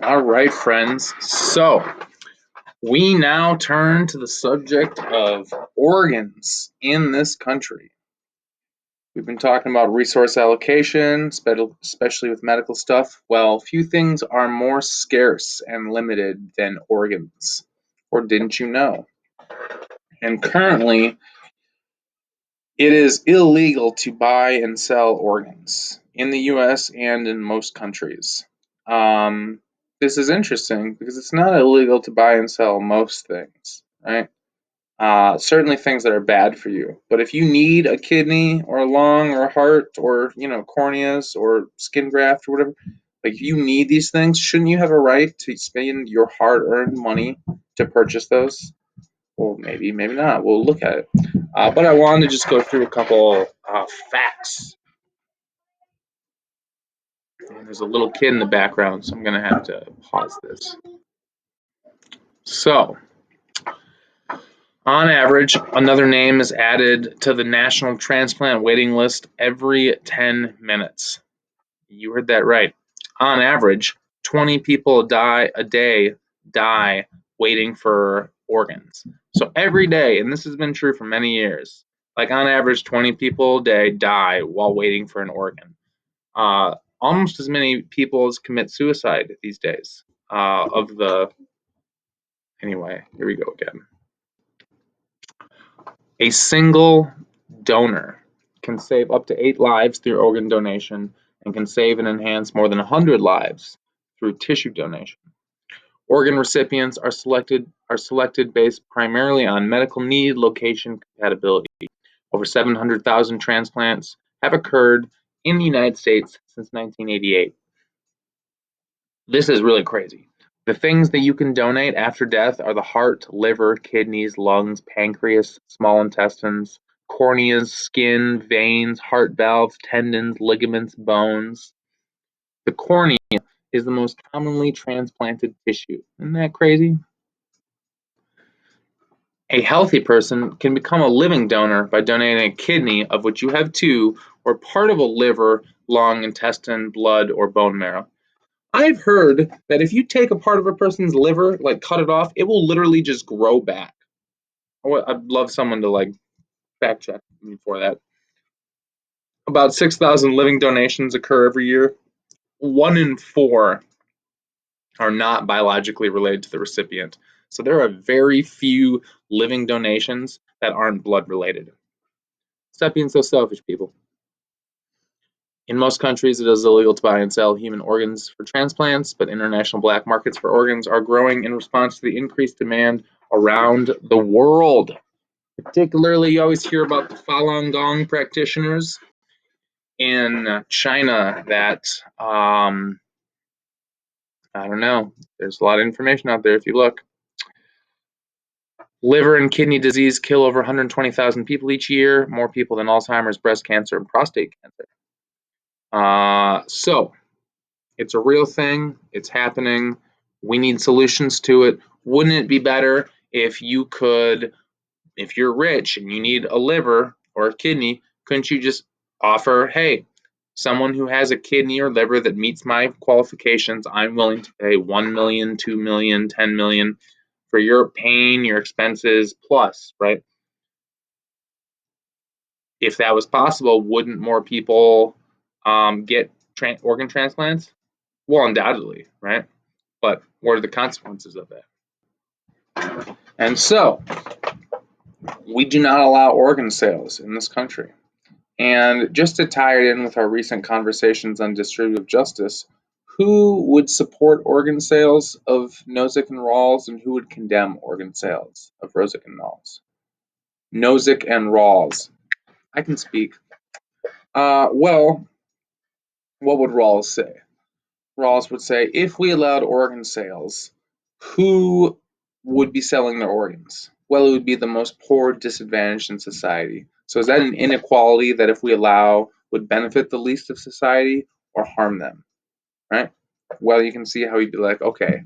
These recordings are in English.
All right, friends. So we now turn to the subject of organs in this country. We've been talking about resource allocation, especially with medical stuff. Well, few things are more scarce and limited than organs. Or didn't you know? And currently, it is illegal to buy and sell organs in the US and in most countries. Um, this is interesting because it's not illegal to buy and sell most things, right? Certainly things that are bad for you. But if you need a kidney or a lung or a heart or, corneas or skin graft or whatever, like if you need these things, shouldn't you have a right to spend your hard earned money to purchase those? Well, maybe, maybe not. We'll look at it. But I wanted to just go through a couple facts. And there's a little kid in the background, so I'm going to have to pause this. So, on average, another name is added to the national transplant waiting list every 10 minutes. You heard that right. On average, 20 people a day die waiting for organs. So every day, and this has been true for many years, like on average, 20 people a day die while waiting for an organ. Almost as many people as commit suicide these days. Anyway, here we go again. A single donor can save up to 8 lives through organ donation and can save and enhance more than 100 lives through tissue donation. Organ recipients are selected based primarily on medical need, location, compatibility. Over 700,000 transplants have occurred in the United States since 1988. This is really crazy. The things that you can donate after death are the heart, liver, kidneys, lungs, pancreas, small intestines, corneas, skin, veins, heart valves, tendons, ligaments, bones. The cornea is the most commonly transplanted tissue. Isn't that crazy? A healthy person can become a living donor by donating a kidney, of which you have two, or part of a liver, lung, intestine, blood, or bone marrow. I've heard that if you take a part of a person's liver, like cut it off, it will literally just grow back. I'd love someone to fact check me for that. About 6,000 living donations occur every year. 1 in 4 are not biologically related to the recipient. So there are very few living donations that aren't blood related. Stop being so selfish, people. In most countries, it is illegal to buy and sell human organs for transplants, but international black markets for organs are growing in response to the increased demand around the world. Particularly, you always hear about the Falun Gong practitioners in China that, I don't know, there's a lot of information out there if you look. Liver and kidney disease kill over 120,000 people each year, more people than Alzheimer's, breast cancer, and prostate cancer. So, it's a real thing. It's happening. We need solutions to it. Wouldn't it be better if you're rich and you need a liver or a kidney, couldn't you just offer, hey, someone who has a kidney or liver that meets my qualifications, I'm willing to pay 1 million, 2 million, 10 million for your pain, your expenses, plus, right? If that was possible, wouldn't more people get organ transplants? Well, undoubtedly, right? But what are the consequences of that? And so, we do not allow organ sales in this country. And just to tie it in with our recent conversations on distributive justice, who would support organ sales of Nozick and Rawls, and who would condemn organ sales of Rosick and Rawls? Nozick and Rawls. I can speak. Well, what would Rawls say? Rawls would say, if we allowed organ sales, who would be selling their organs? Well, it would be the most poor, disadvantaged in society. So is that an inequality that if we allow would benefit the least of society or harm them? Right? Well, you can see how he'd be like, okay,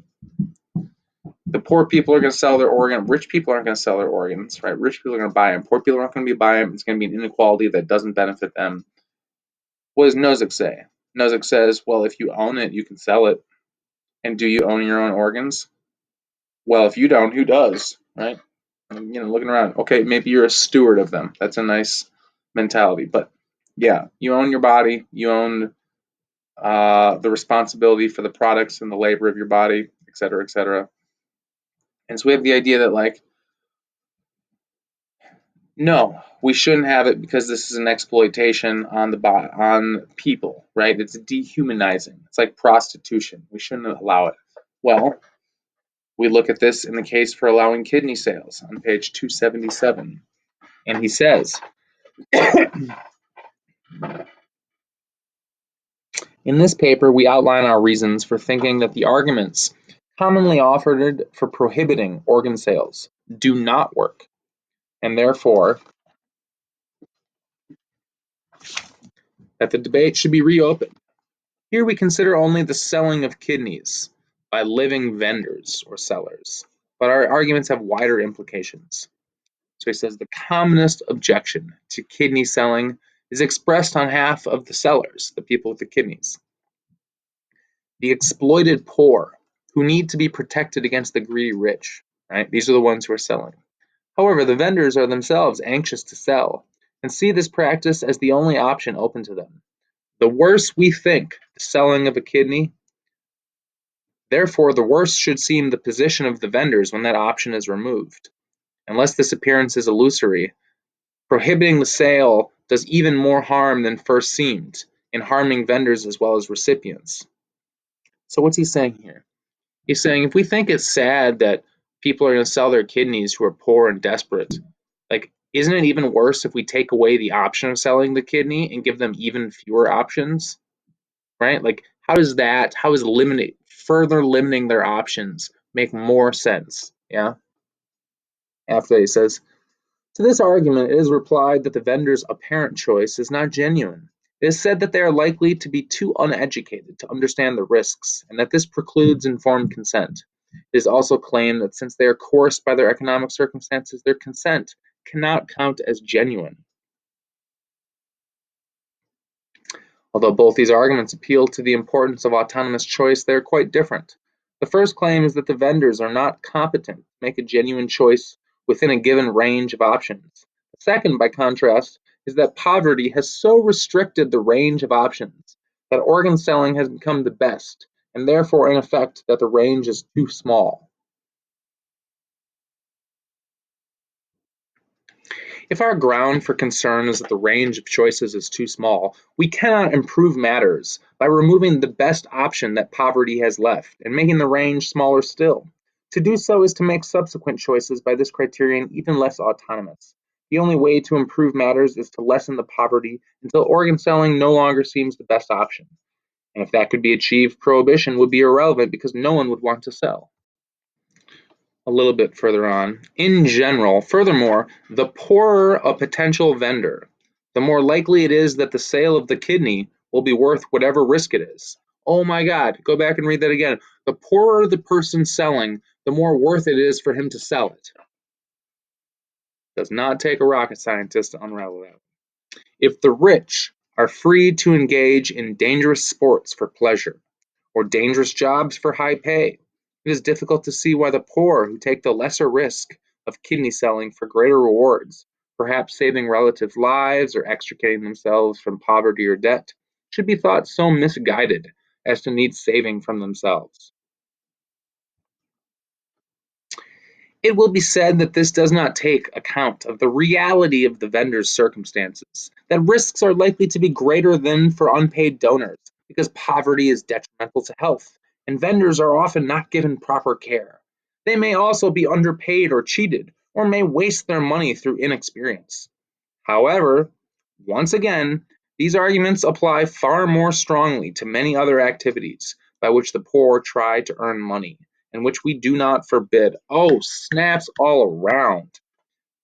the poor people are going to sell their organ. Rich people aren't going to sell their organs, right? Rich people are going to buy them. Poor people aren't going to be buying them. It's going to be an inequality that doesn't benefit them. What does Nozick say? Nozick says, well, if you own it, you can sell it. And do you own your own organs? Well, if you don't, who does, right? And, looking around, okay, maybe you're a steward of them. That's a nice mentality. But yeah, you own your body. You own the responsibility for the products and the labor of your body, et cetera, et cetera. And so we have the idea that, like, no, we shouldn't have it because this is an exploitation on on people, right? It's dehumanizing. It's like prostitution. We shouldn't allow it. Well, we look at this in the case for allowing kidney sales on page 277. And he says, in this paper, we outline our reasons for thinking that the arguments commonly offered for prohibiting organ sales do not work, and therefore that the debate should be reopened. Here we consider only the selling of kidneys by living vendors or sellers, but our arguments have wider implications. So he says the commonest objection to kidney selling is expressed on behalf of the sellers, the people with the kidneys. The exploited poor, who need to be protected against the greedy rich, right? These are the ones who are selling. However, the vendors are themselves anxious to sell and see this practice as the only option open to them. The worse we think the selling of a kidney, therefore the worse should seem the position of the vendors when that option is removed. Unless this appearance is illusory, prohibiting the sale does even more harm than first seemed, in harming vendors as well as recipients. So what's he saying here? He's saying if we think it's sad that people are going to sell their kidneys who are poor and desperate, like, isn't it even worse if we take away the option of selling the kidney and give them even fewer options, right? Like, how is further limiting their options make more sense? Yeah. After that, he says, to this argument, it is replied that the vendor's apparent choice is not genuine. It is said that they are likely to be too uneducated to understand the risks, and that this precludes informed consent. It is also claimed that since they are coerced by their economic circumstances, their consent cannot count as genuine. Although both these arguments appeal to the importance of autonomous choice, they are quite different. The first claim is that the vendors are not competent to make a genuine choice within a given range of options. The second, by contrast, is that poverty has so restricted the range of options that organ selling has become the best, and therefore, in effect, that the range is too small. If our ground for concern is that the range of choices is too small, we cannot improve matters by removing the best option that poverty has left and making the range smaller still. To do so is to make subsequent choices by this criterion even less autonomous. The only way to improve matters is to lessen the poverty until organ selling no longer seems the best option. And if that could be achieved, prohibition would be irrelevant because no one would want to sell. A little bit further on. In general, furthermore, the poorer a potential vendor, the more likely it is that the sale of the kidney will be worth whatever risk it is. Oh my God, go back and read that again. The poorer the person selling, the more worth it is for him to sell it. Does not take a rocket scientist to unravel that. If the rich are free to engage in dangerous sports for pleasure, or dangerous jobs for high pay, it is difficult to see why the poor who take the lesser risk of kidney selling for greater rewards, perhaps saving relatives' lives or extricating themselves from poverty or debt, should be thought so misguided as to need saving from themselves. It will be said that this does not take account of the reality of the vendor's circumstances, that risks are likely to be greater than for unpaid donors, because poverty is detrimental to health, and vendors are often not given proper care. They may also be underpaid or cheated, or may waste their money through inexperience. However, once again, these arguments apply far more strongly to many other activities by which the poor try to earn money, and which we do not forbid. Oh, snaps all around.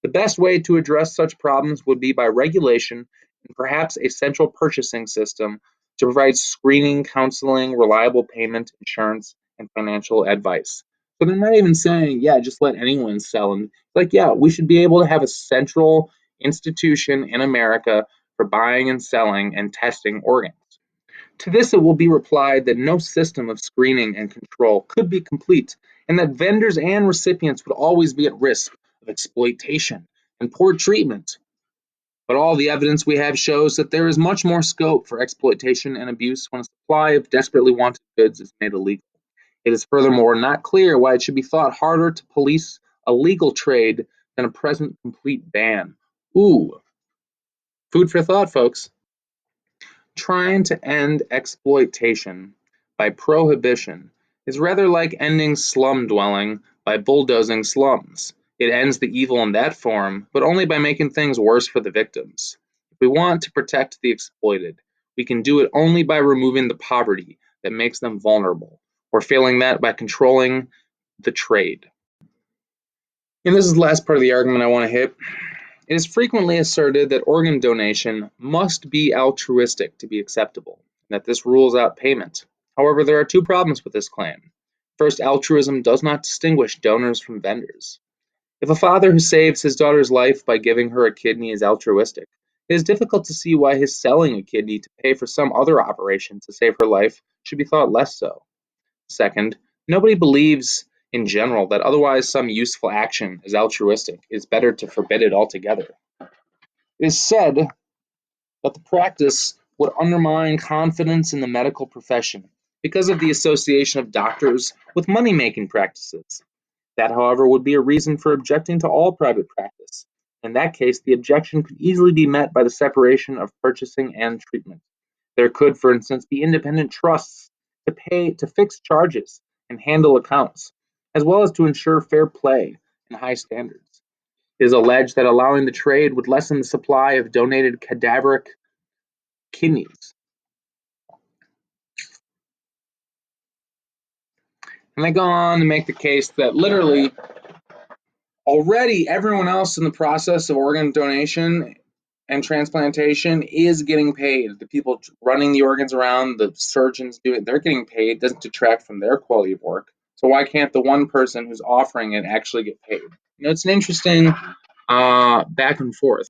The best way to address such problems would be by regulation and perhaps a central purchasing system to provide screening, counseling, reliable payment, insurance, and financial advice. So they're not even saying, yeah, just let anyone sell. And like, yeah, we should be able to have a central institution in America for buying and selling and testing organs. To this it will be replied that no system of screening and control could be complete, and that vendors and recipients would always be at risk of exploitation and poor treatment. But all the evidence we have shows that there is much more scope for exploitation and abuse when a supply of desperately wanted goods is made illegal. It is furthermore not clear why it should be thought harder to police a legal trade than a present complete ban. Ooh, food for thought, folks. Trying to end exploitation by prohibition is rather like ending slum dwelling by bulldozing slums. It ends the evil in that form, but only by making things worse for the victims. If we want to protect the exploited, we can do it only by removing the poverty that makes them vulnerable, or failing that by controlling the trade. And this is the last part of the argument I want to hit. It is frequently asserted that organ donation must be altruistic to be acceptable, and that this rules out payment. However, there are two problems with this claim. First, altruism does not distinguish donors from vendors. If a father who saves his daughter's life by giving her a kidney is altruistic, it is difficult to see why his selling a kidney to pay for some other operation to save her life should be thought less so. Second, nobody believes in general that otherwise some useful action is altruistic. It is better to forbid it altogether. It is said that the practice would undermine confidence in the medical profession because of the association of doctors with money making practices. That, however, would be a reason for objecting to all private practice. In that case, the objection could easily be met by the separation of purchasing and treatment. There could, for instance, be independent trusts to fix charges and handle accounts, as well as to ensure fair play and high standards. It is alleged that allowing the trade would lessen the supply of donated cadaveric kidneys. And they go on to make the case that literally already everyone else in the process of organ donation and transplantation is getting paid. The people running the organs around, the surgeons doing it, they're getting paid. It doesn't detract from their quality of work. So why can't the one person who's offering it actually get paid? It's an interesting back and forth.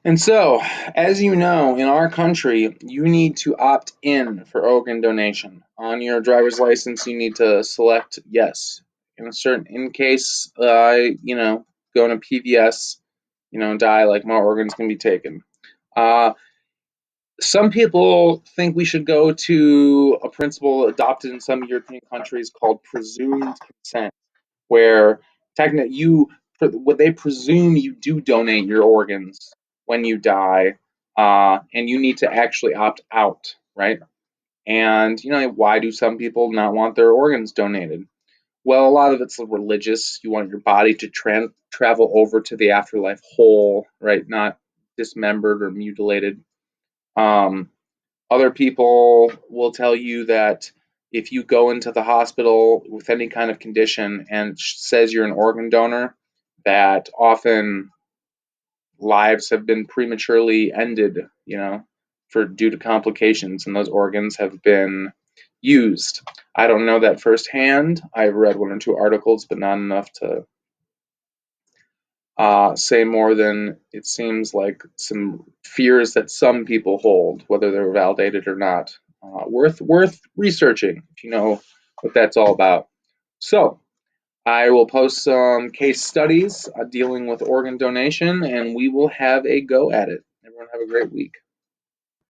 And so, as you know, in our country, you need to opt in for organ donation. On your driver's license, you need to select yes. In case, go to PVS, die, like more organs can be taken. Some people think we should go to a principle adopted in some European countries called presumed consent, where what they presume you do donate your organs when you die, and you need to actually opt out, right? And why do some people not want their organs donated? Well, a lot of it's religious. You want your body to travel over to the afterlife whole, right? Not dismembered or mutilated. Other people will tell you that if you go into the hospital with any kind of condition and says you're an organ donor, that often lives have been prematurely ended, due to complications, and those organs have been used. I don't know that firsthand. I've read one or two articles, but not enough to say more than it seems like some fears that some people hold, whether they're validated or not. Worth researching if you know what that's all about. So I will post some case studies dealing with organ donation, and we will have a go at it. Everyone have a great week.